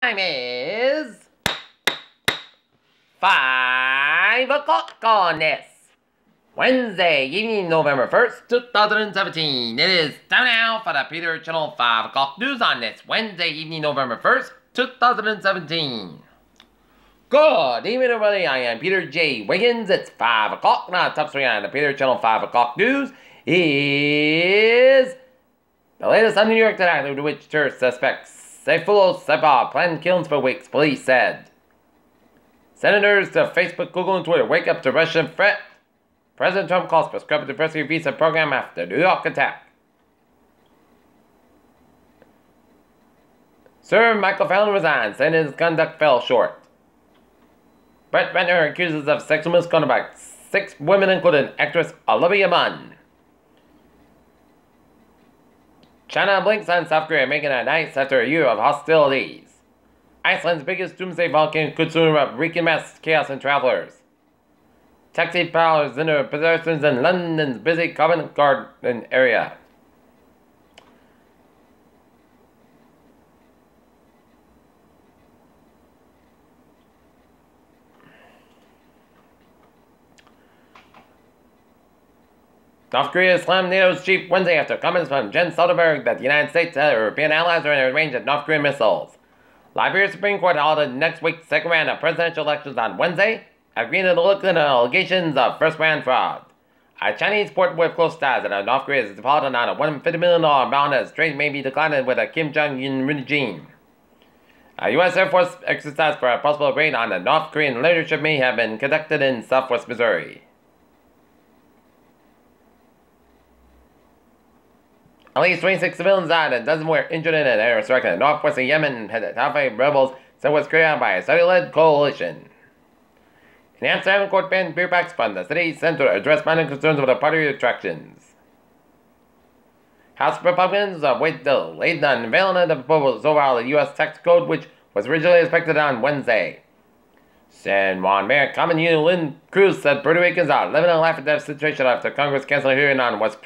Time is 5 o'clock on this Wednesday evening, November 1st, 2017. It is time now for the Peter Channel 5 o'clock news on this Wednesday evening, November 1st, 2017. Good evening, everybody. I am Peter J. Wiggins. It's 5 o'clock. Now, top story on the Peter Channel 5 o'clock news is the latest on New York attack to which tourist suspects Saifulo Saipa planned killings for weeks, police said. Senators to Facebook, Google, and Twitter wake up to Russian threat. President Trump calls for scrap diversity visa program after New York attack. Sir Michael Fallon resigns, saying his conduct fell short. Brett Ratner accuses of sexual misconduct by 6 women, including actress Olivia Munn. China blinks on South Korea, making it nice after a year of hostilities. Iceland's biggest doomsday volcano could soon erupt, wreaking mass chaos in travelers. Taxi parlors enter pedestrians in London's busy Covent Garden area. North Korea slammed NATO's chief Wednesday after comments from Jens Stoltenberg that the United States and European allies are in range of North Korean missiles. Liberia's Supreme Court held next week's second round of presidential elections on Wednesday, agreeing to look into allegations of first-round fraud. A Chinese port with close ties to North Korea has defaulted on a $150 million bond as trade may be declined with a Kim Jong-un regime. A U.S. Air Force exercise for a possible raid on the North Korean leadership may have been conducted in southwest Missouri. At least 26 civilians died and dozens were injured in an air strike in the northwestern Yemen headed to Houthi rebels said was carried out by a Saudi-led coalition. In Amsterdam, court banned beer packs from the city center to address minor concerns over the party attractions. House Republicans wait delayed the unveiling of the proposal overhaul the U.S. tax code, which was originally expected on Wednesday. San Juan Mayor Common Union Lynn Cruz said Puerto Ricans are living in a life-or-death situation after Congress canceled a hearing on what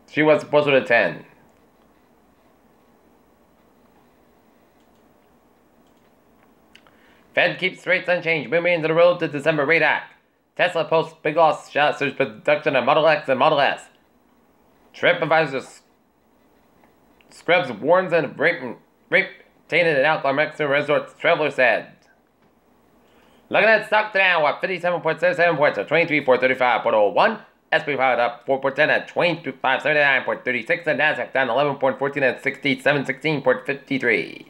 she was supposed to attend. Fed keeps rates unchanged, moving into the road to December rate act. Tesla posts big loss shot surge production of Model X and Model S. TripAdvisor scrubs warns of rape tainted in alcohol Mexican resorts, traveler said. Looking at stock today, we're at 57.77 points at 23,435.01. SP 5 up 4% at 2579.36 and Nasdaq down 11.14 at 6716.53.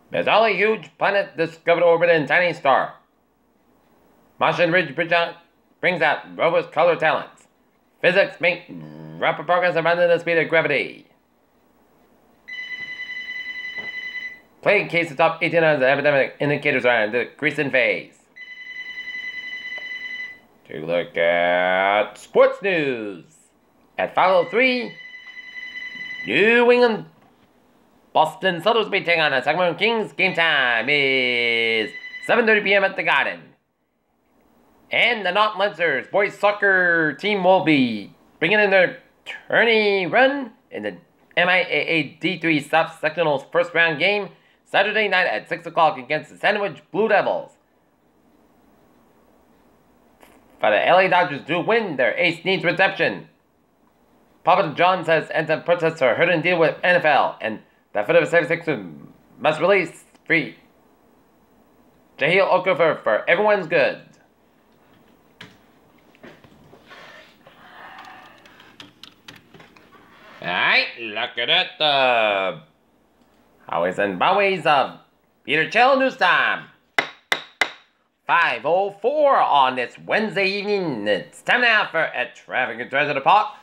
There's all a huge planet discovered orbiting tiny star. Martian Ridge brings out rover's color talents. Physics make rapid progress around the speed of gravity. Plague cases top 1,800 epidemic indicators are in decreasing phase. To look at sports news. At 5:03, New England Boston Celtics will be taking on the Sacramento Kings. Game time is 7:30 p.m. at the Garden. And the North Lancers boys soccer team will be bringing in their tourney run in the MIAA D3 South Sectional's first round game Saturday night at 6 o'clock against the Sandwich Blue Devils. For the LA Dodgers to win, their ace needs redemption. Papa John says Anthem protests are hurting deal with NFL, and the Philadelphia 76ers must release free Jahlil Okafor for everyone's good. Alright, look at it. Howies and Bowies of Peter Chill News Time. 5:04 on this Wednesday evening. It's time now for a traffic and treasure to park.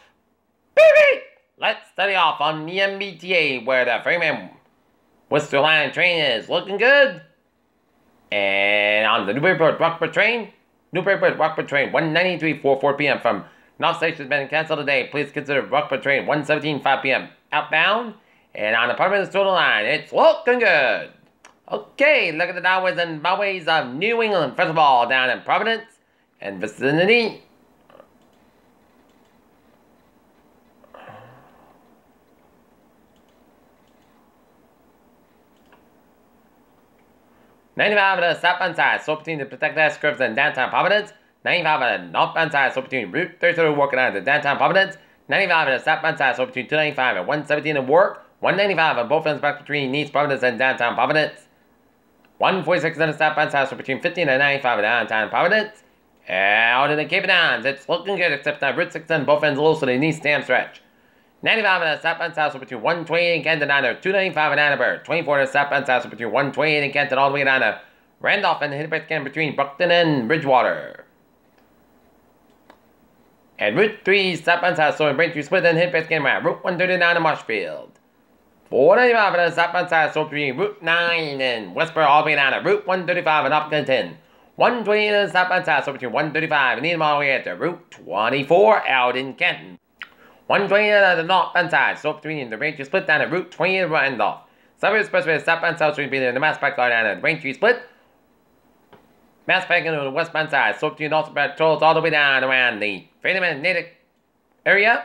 Baby! Let's study off on the MBTA where the Freeman Worcester Line train is looking good. And on the Newburyport Rockport train, 193 4 p.m. from North Station has been canceled today. Please consider Rockport train 117 5 p.m. outbound. And on the Parliament Total Line, it's looking good. Okay, look at the downways and byways of New England. First of all, down in Providence and vicinity. 95 at the southbound side, slope between the protected curves and downtown Providence. 95 at the northbound side, slope between Route 33 working on the downtown Providence. 95 at the southbound side, slope between 295 and 117 in Work. 195 on both ends back between East Providence and downtown Providence. 146 on the southbound side, slope between 15 and 95 at downtown Providence. Out in the Cape Downs, it's looking good except on Route 6 on both ends low, so the East Dam stretch. 95 on the southbound side, so between 128 and Kenton down to 295 and Annabelle. 24 on the southbound side, so between 128 and Kenton all the way down to Randolph and the Hillbridge between Brockton and Bridgewater. And Route 3 southbound side, so in Braintree split and Hillbridge around Route 139 to Marshfield. 495 on the southbound side, so between Route 9 and Westboro all the way down to Route 135 and Upton. 120 on the southbound side, so between 135 and Needham all the way to Route 24 out in Kenton. 120 on the northbound side, so between the Braintree split down to Route 20 and Randolph. Subway Expressway southbound side, so between the Mass Pike down to the Braintree split. Mass Pike on the westbound side, so between North Patrols all the way down around the Freedom and Natick area.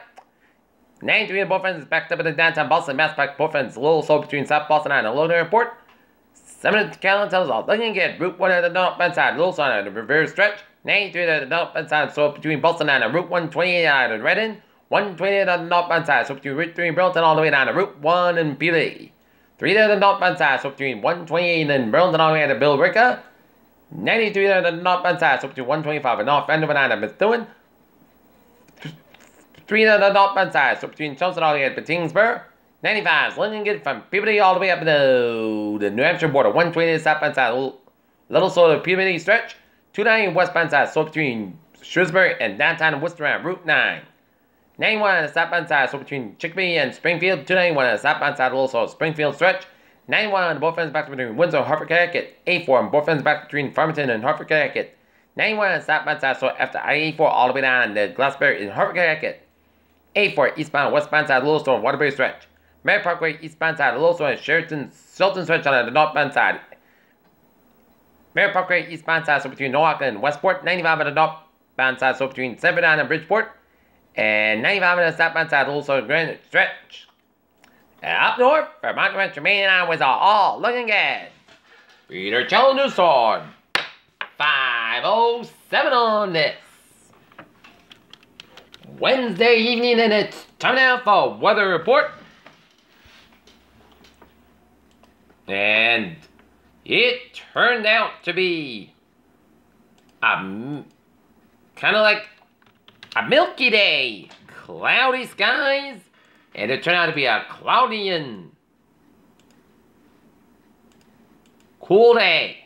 93 on both ends backed up in the downtown Boston. Mass Pike both ends a little slow between South Boston and the Logan Airport. 7 at the Callan tells all looking good. Route 1 at the northbound side, a little slow on the reverse stretch. 93 at the northbound side, so between Boston and Route 128 out in Redden. 128 on the northbound side, so between Route 3 and Burlington all the way down to Route 1 and Peely. 3 at the northbound side, so between 128 and Burlington all the way to Bill Ricker. 93 at the northbound side, so between 125 and North Andover down to Methuen. 3 at the northbound side, so between Chelsea all the way to Tingsburg. 95 is looking good from Peabody all the way up to the New Hampshire border. 120 southbound side, little slow to Peabody stretch. 290 westbound side, so between Shrewsbury and downtown Worcester on Route 9. 91 on the southbound side, so between Chicopee and Springfield. 291 on the southbound side, also Springfield stretch. 91 on both ends back between Windsor and Hartford, Connecticut. 84 on both ends back between Farmington and Hartford, Connecticut. 91 on the southbound side, so after I-84 all the way down to Glassbury in Hartford, Connecticut. 84 eastbound and westbound side, Little Stone, Waterbury stretch. Merritt Parkway eastbound side, Little Stone, and Shelton stretch on the northbound side. Merritt Parkway eastbound side, so between Norwalk and Westport. 95 on the northbound side, so between Severn and Bridgeport. And 95 on the southbound side, Little Stone, Grand stretch. Up north, Vermont, West Maine, and was all looking good. Peter Cello News Sword. 5:07 on this Wednesday evening, and it's time now for weather report. And it turned out to be kind of like a milky day, cloudy skies, and it turned out to be a cloudy and cool day.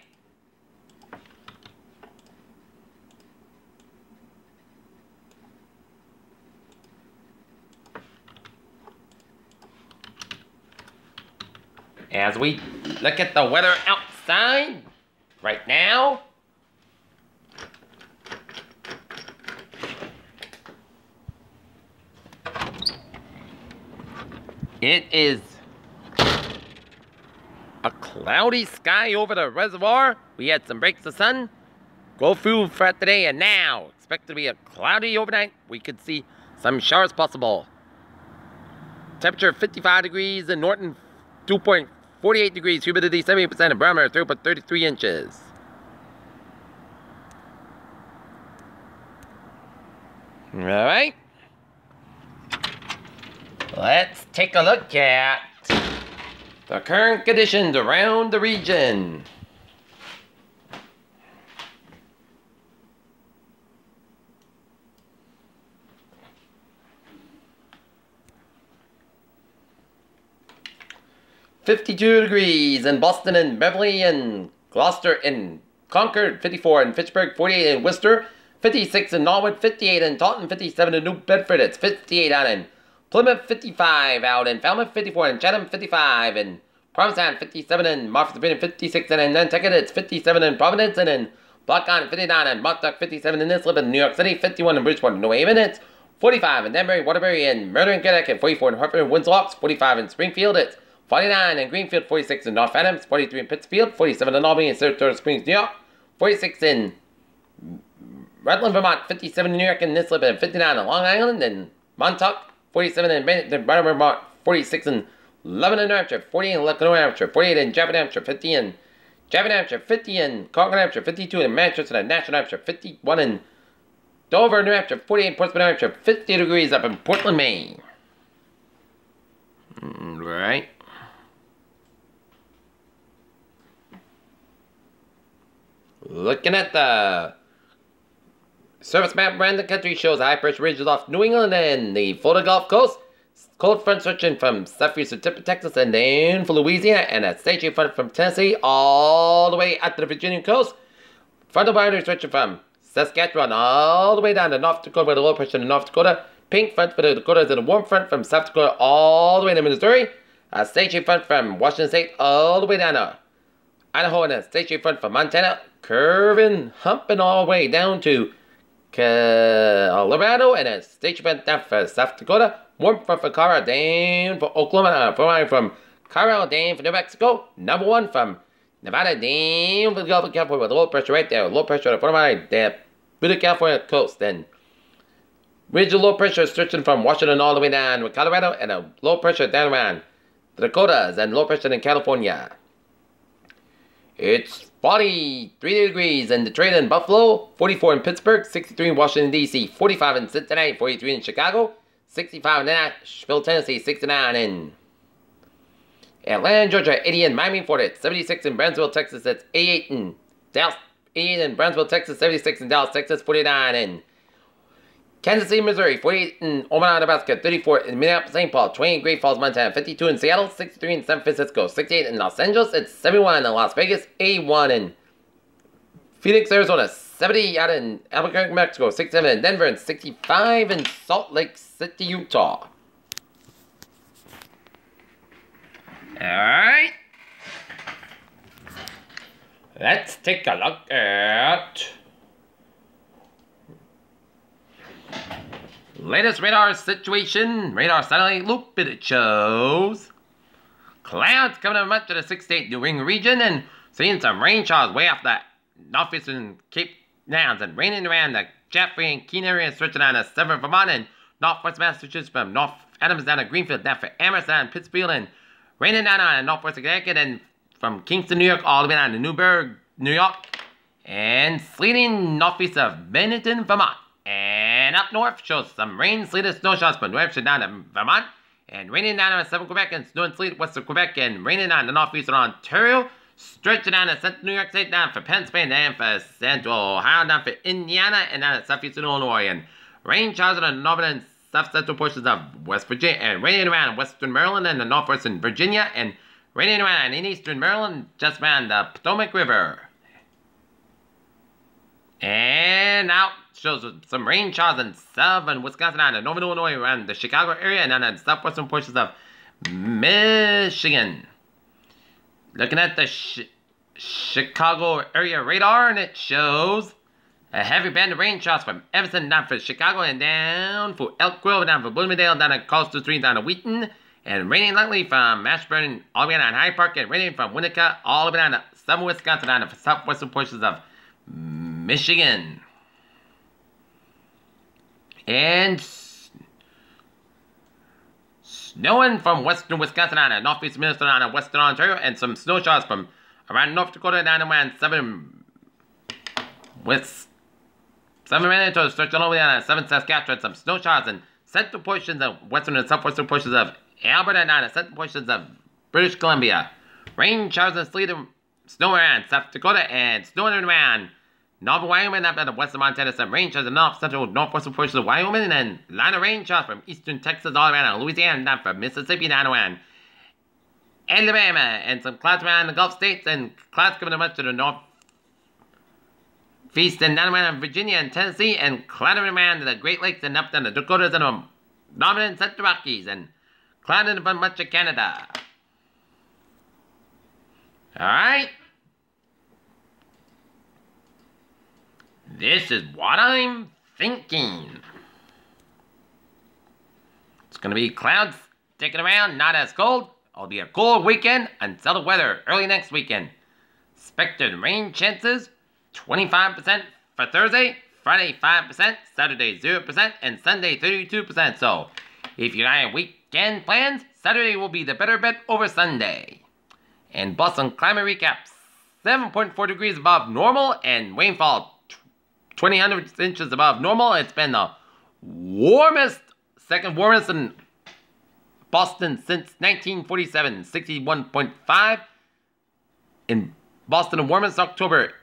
As we look at the weather outside right now, it is a cloudy sky over the reservoir. We had some breaks of sun go through throughout the day, and now expect to be a cloudy overnight. We could see some showers possible. Temperature 55 degrees in Norton, 2.48 degrees, humidity 70%, and barometer 3.33 inches. All right. Let's take a look at the current conditions around the region. $52 degrees in Boston and Beverly and Gloucester and Concord, 54 in Fitchburg, 48 in Worcester, 56 in Norwood, 58 in Taunton, 57 in New Bedford, it's 58 out in Plymouth, 55 out in Falmouth, 54 in Chatham, 55 in Provincetown, 57 in Martha's 56 and in Nantucket, it's 57 in Providence, and in Block Island, 59 in Montauk, 57 in Islip, in New York City, 51 in Bridgeport, New Haven, it's 45 in Danbury, Waterbury, and Murder, Connecticut, 44 in Hartford, Winslow, 45 in Springfield, it's 49 in Greenfield, 46 in North Adams, 43 in Pittsfield, 47 in Albany and Saratoga Springs, New York, 46 in Rutland, Vermont, 57 in New York and Islip, and 59 in Long Island and Montauk, 47 in Bennington, Vermont, 46 in Lebanon, New Hampshire, 48 in Lebanon, New Hampshire, 48 in Japan, New Hampshire, 50 in Chatham, New Hampshire 50, and Concord, New Hampshire 52, and Manchester and Nashua, New Hampshire 51, and Dover, New Hampshire 48, Portsmouth, New Hampshire 50 degrees up in Portland, Maine. Right. Looking at the surface map around the country shows high pressure ridges off New England and the Florida Gulf Coast. Cold front stretching from southeastern tip of Texas and down for Louisiana, and a stationary front from Tennessee all the way out to the Virginia coast. Frontal boundary stretching from Saskatchewan all the way down to North Dakota with a low pressure in North Dakota. Pink front for the Dakotas and a warm front from South Dakota all the way to Missouri. A stationary front from Washington State all the way down to Idaho, and a stationary front from Montana, curving, humping all the way down to Colorado, and a stationary front down for South Dakota. Warm front from Colorado down for Oklahoma, from Colorado down for New Mexico. Number 1 from Nevada down for the Gulf of California with low pressure right there. Low pressure on the front of the Buda California coast. Then ridge of low pressure stretching from Washington all the way down with Colorado, and a low pressure down around the Dakotas and low pressure in California. It's 43 degrees in Detroit and Buffalo, 44 in Pittsburgh, 63 in Washington, D.C., 45 in Cincinnati, 43 in Chicago, 65 in Nashville, Tennessee, 69 in Atlanta, Georgia, 80 in Miami, Florida, 76 in Brownsville, Texas, that's 88 in Dallas, 88 in Brownsville, Texas, 76 in Dallas, Texas, 49 in Kansas City, Missouri, 48 in Omaha, Nebraska, 34 in Minneapolis, St. Paul, 20 in Great Falls, Montana, 52 in Seattle, 63 in San Francisco, 68 in Los Angeles, it's 71 in Las Vegas, 81 in Phoenix, Arizona, 70 out in Albuquerque, Mexico, 67 in Denver, and 65 in Salt Lake City, Utah. Alright. Let's take a look at latest radar situation. Radar satellite loop, it shows clouds coming in much of the 6-state New England region, and seeing some rain showers way off the northeastern Cape Downs, and raining around the Jaffrey and Keene area, stretching down to southern Vermont and northwest Massachusetts from North Adams down to Greenfield, down for Amherst down to Pittsfield, and raining down on northwest Connecticut, and from Kingston, New York, all the way down to Newburgh, New York, and sleeting northeast of Bennington, Vermont. And up north shows some rain, sleet, and snow showers from New Hampshire down to Vermont, and raining down on southern Quebec, and snow and sleet west of Quebec, and raining down the northeastern Ontario, stretching down to central New York State, down for Pennsylvania, down for central Ohio, down for Indiana, and down to southeastern Illinois, and rain showers in the northern and south-central portions of West Virginia, and raining around western Maryland and the northwestern Virginia, and raining around in eastern Maryland, just around the Potomac River. And out shows some rain showers in southern Wisconsin and northern Illinois around the Chicago area, and on the southwestern portions of Michigan. Looking at the Chicago area radar, and it shows a heavy band of rain showers from Evanston down for Chicago, and down for Elk Grove, down for Bloomingdale, down to Colston Street, down to Wheaton, and raining lightly from Ashburn all the way down to Hyde Park, and raining from Winnetka all the way down to southern Wisconsin, down to southwestern portions of Michigan. And snowing from western Wisconsin down to northeast Minnesota down to western Ontario, and some snow showers from around North Dakota down to around southern Manitoba, stretching all the way down to southern Saskatchewan, some snow showers in central portions of western and southwestern portions of Alberta, down to central portions of British Columbia. Rain showers and sleet and snow around South Dakota, and snowing around northern Wyoming, up to the western Montana, some rain showers in north central northwestern portions of Wyoming, and then line of rain showers from eastern Texas all around Louisiana, down from Mississippi, down around Alabama, and some clouds around the Gulf states, and clouds coming much to the northeast and down around Virginia and Tennessee, and clouding around the Great Lakes and up to the Dakotas and the northern and central Rockies, and clouding above much of Canada. Alright. This is what I'm thinking. It's going to be clouds sticking around, not as cold. It'll be a cool weekend until the weather early next weekend. Expected rain chances 25% for Thursday, Friday 5%, Saturday 0%, and Sunday 32%. So if you got weekend plans, Saturday will be the better bet over Sunday. And Boston climate recap. 7.4 degrees above normal, and rainfall 20 inches above normal. It's been the warmest, second warmest in Boston since 1947, 61.5. In Boston, the warmest October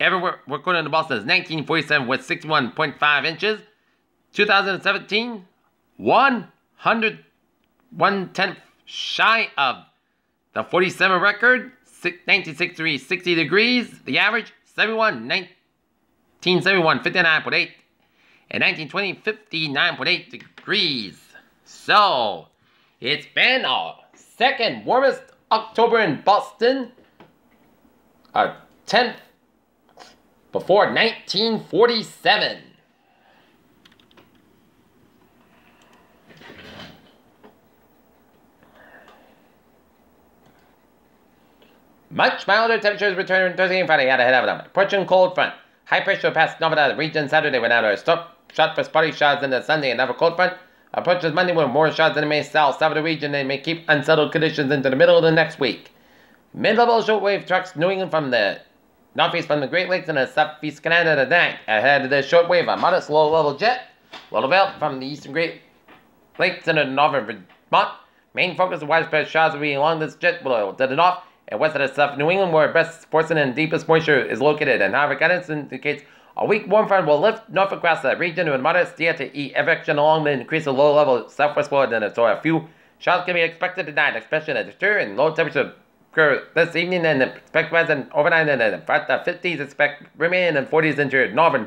ever recorded in Boston is 1947 with 61.5 inches. 2017, 1/110th shy of the 47 record. 1963, 60 degrees. The average, 71, 1971, 59.8. And 1920, 59.8 degrees. So, it's been our second warmest October in Boston. Our 10th before 1947. Much milder temperatures return Thursday and Friday out ahead of them. Approaching cold front. High pressure past Nevada region Saturday without a shot for spotty showers into Sunday. Another cold front approaches Monday with more showers in the May south of the region and may keep unsettled conditions into the middle of the next week. Mid-level shortwave trucks New England from the northeast from the Great Lakes and the southeast Canada tonight. Ahead of the shortwave, a modest low-level jet will develop from the eastern Great Lakes into northern Vermont. Main focus of widespread showers will be along this jet below to the north and west of the south New England, where best portion and deepest moisture is located. And however, guidance indicates a weak warm front will lift north across the region with moderate steer to east evacuation along the increase of low-level southwest Florida. So a few showers can be expected tonight, especially in the stir and low temperature occur this evening, and expect present overnight in the 50s, expect remain in the 40s into northern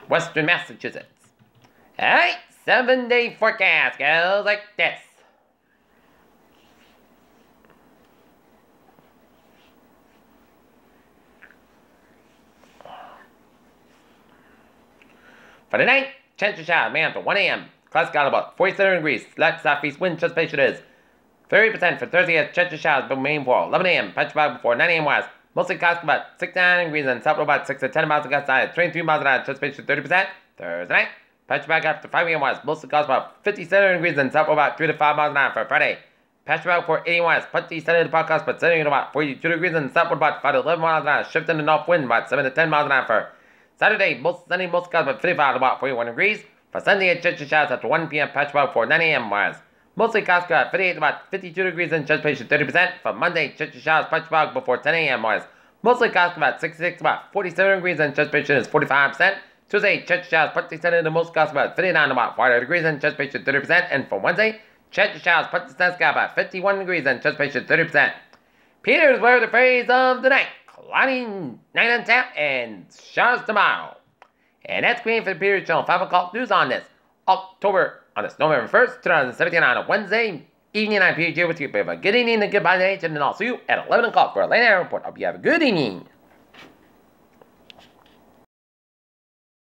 western Massachusetts. Alright, 7-day forecast goes like this. For the night, chance of showers may after 1 a.m. Clouds got about 47 degrees. Light southeast wind anticipation is 30% for Thursday as chance of showers but main for 11 a.m. Patch about before 9 a.m. west. Mostly clouds about 69 degrees and south about 6 to 10 miles outside. 23 miles an hour anticipation 30%. Thursday night, patch back after 5 a.m. west. Mostly clouds about 57 degrees and south about 3 to 5 miles an hour for Friday. Patch back for 80 west. Patch east side of the podcast but setting at about 42 degrees and south about 5 to 11 miles an hour. Shifting the north wind about 7 to 10 miles an hour for Saturday, most sunny, most clouds but 55 to about 41 degrees. For Sunday, a chance of showers after 1 p.m. patch about before 9 a.m. west. Mostly clouds got 58 to about 52 degrees and anticipation 30%. For Monday, chance of showers patch about before 10 a.m. west. Mostly clouds about 66 to about 47 degrees and anticipation is 45%. Tuesday, chance of showers patch extended to most clouds about 59 to about 40 degrees and anticipation 30%. And for Wednesday, chance of showers patch extended about 51 degrees and anticipation 30%. Peter's word the phrase of the night. Cloudy night on tap and showers tomorrow. And that's Queen for the Peter Channel 5 o'clock news on this November 1st, 2017 on a Wednesday evening. I'm PJ with you. Have a good evening and goodbye to and I'll see you at 11 o'clock for a late hour report. Hope you have a good evening.